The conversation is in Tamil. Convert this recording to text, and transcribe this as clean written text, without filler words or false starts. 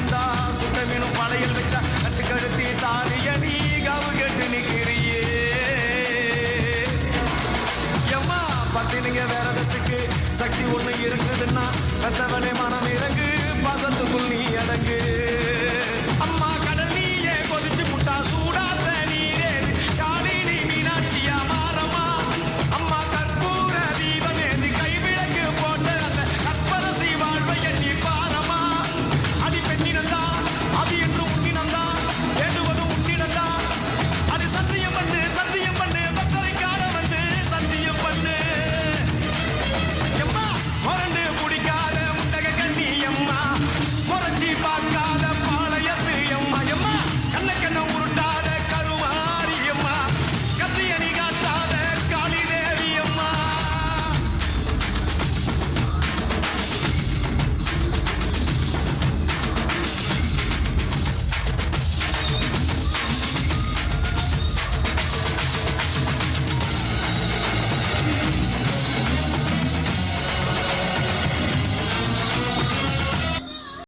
வந்தா சுட்ட மீனும் பழையல் வச்சா கட்டு கழுத்தி தாலிய நீ காவு கேட்டு நிக்கிறியே எம்மா பத்தினிங்க வேறதத்துக்கு சக்தி ஒண்ணு இருக்குதுன்னா கத்தவனே மனம் இறங்கு பாசத்துக்குள் நீ அடங்கு